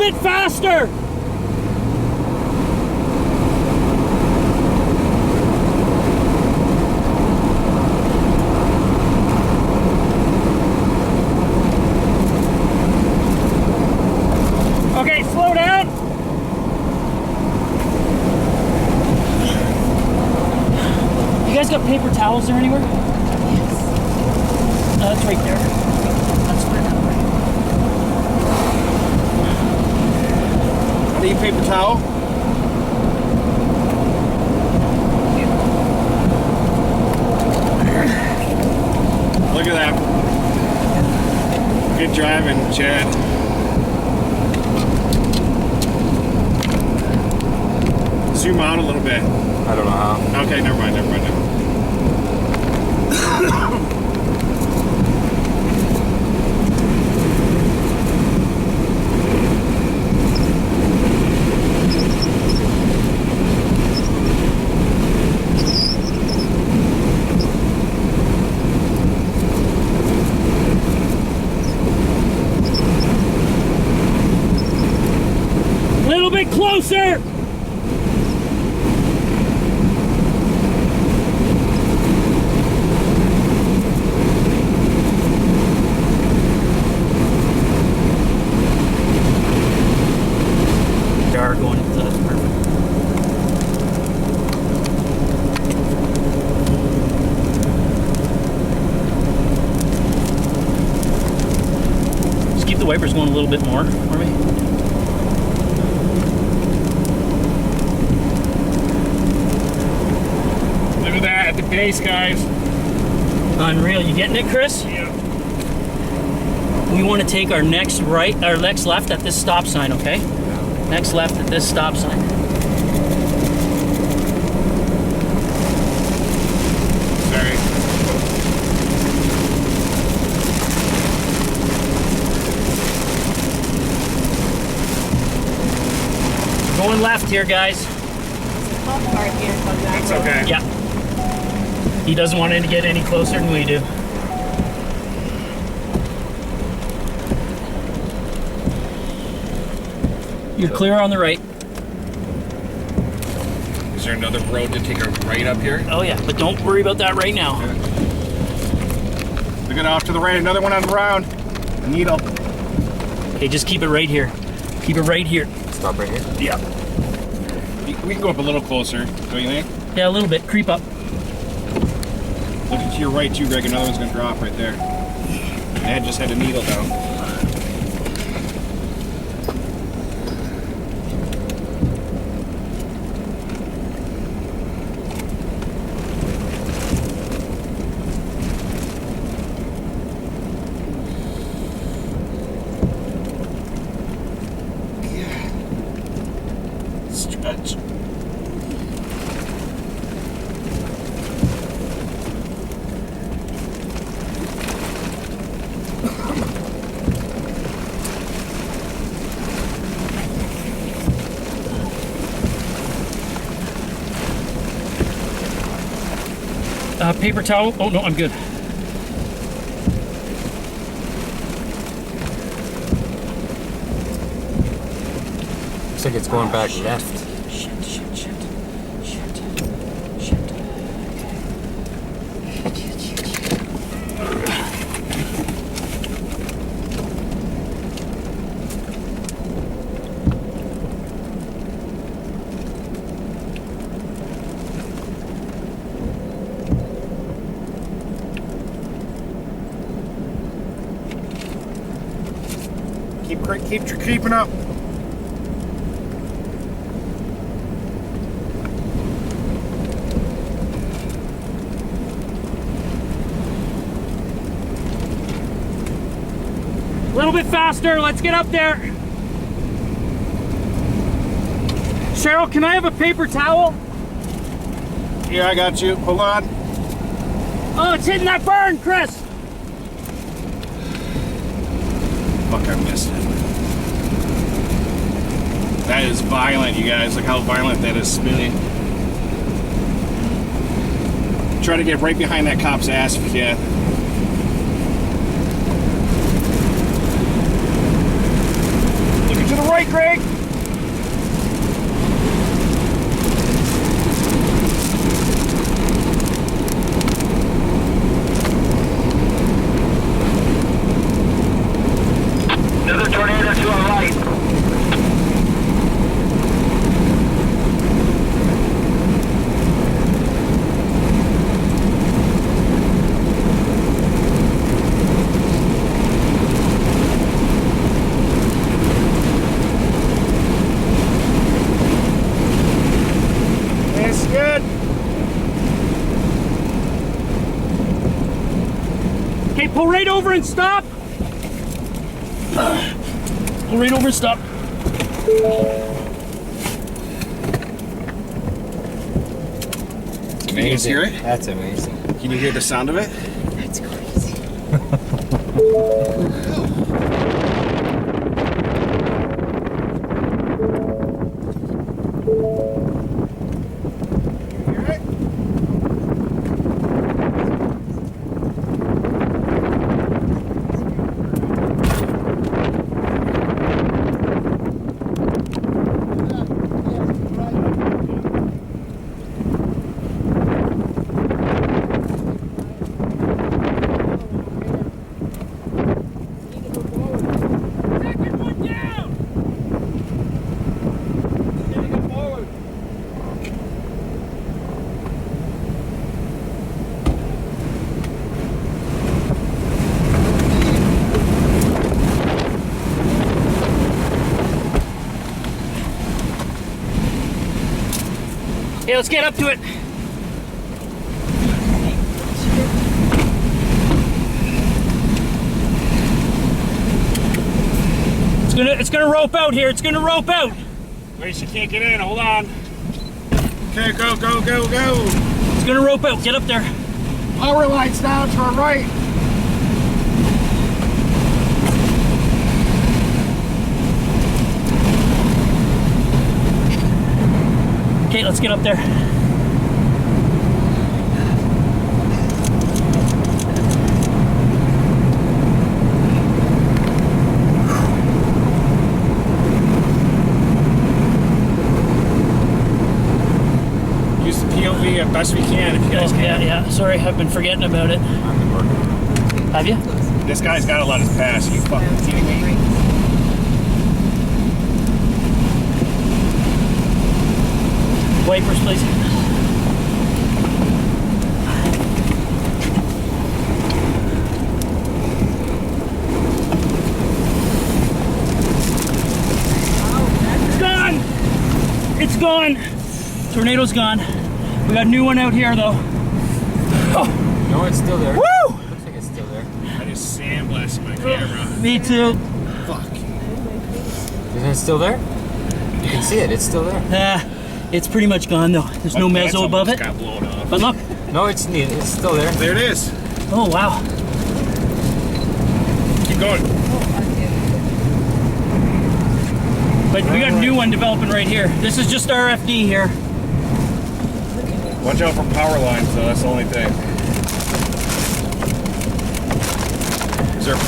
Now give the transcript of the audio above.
bit faster! Okay, slow down. You guys got paper towels there anywhere? Yes. That's right there. That's right now. I need a paper towel. Look at that. Good driving, Chad. Zoom out a little bit. I don't know how. Okay, never mind. A little bit closer! They are going into that's perfect. Just keep the wipers going a little bit more for me. Look at that at the base, guys. Unreal. You getting it, Chris? Yeah. We want to take our next right, our next left at this stop sign, okay? Next left at this stop sign. Sorry. Going left here, guys. It's okay. Yeah. He doesn't want it to get any closer than we do. You're clear on the right. Is there another road to take a right up here? Oh yeah, but don't worry about that right now. Look at off to the right. Another one on the round. A needle. Okay, just keep it right here. Keep it right here. Stop right here. Yeah. We can go up a little closer, don't you think? Yeah, a little bit. Creep up. Look to your right too, Greg. Another one's gonna drop right there. Ed just had a needle down. Stretch. Paper towel. Oh no, I'm good. Looks like it's going back left. Shit. Keep creeping up. A little bit faster. Let's get up there. Cheryl, can I have a paper towel? Here, I got you. Hold on. Oh, it's hitting that burn, Chris. Fuck, I missed it. That is violent, you guys. Look how violent that is spinning. Try to get right behind that cop's ass if you can. Looking to the right, Greg. Okay, pull right over and stop. Pull right over and stop. Can you guys hear it? That's amazing. Can you hear the sound of it? That's crazy. Hear it? Second one down. Okay, let's get up to it. It's gonna rope out here. It's gonna rope out. Wait, she can't get in. Hold on. Okay, go, go, go, go. It's gonna rope out. Get up there. Power lights down to our right. Okay, let's get up there. Use the POV as best we can if you guys Oh, can. yeah. Sorry, I've been forgetting about it. I've been working. Have you? This guy's gotta let us pass. Are you fucking kidding me? Wipers, please. It's gone! It's gone! Tornado's gone. We got a new one out here, though. No, it's still there. Woo! Looks like it's still there. I just sandblasted my camera. Me too. Fuck. Isn't it still there? You can see it. It's still there. It's pretty much gone, though. There's no That's mezzo above almost it. got blown off. But look. No, it's neat. It's still there. There it is. Oh, wow. Keep going. But we got a new one developing right here. This is just RFD here. Watch out for power lines, though. That's the only thing. Is there power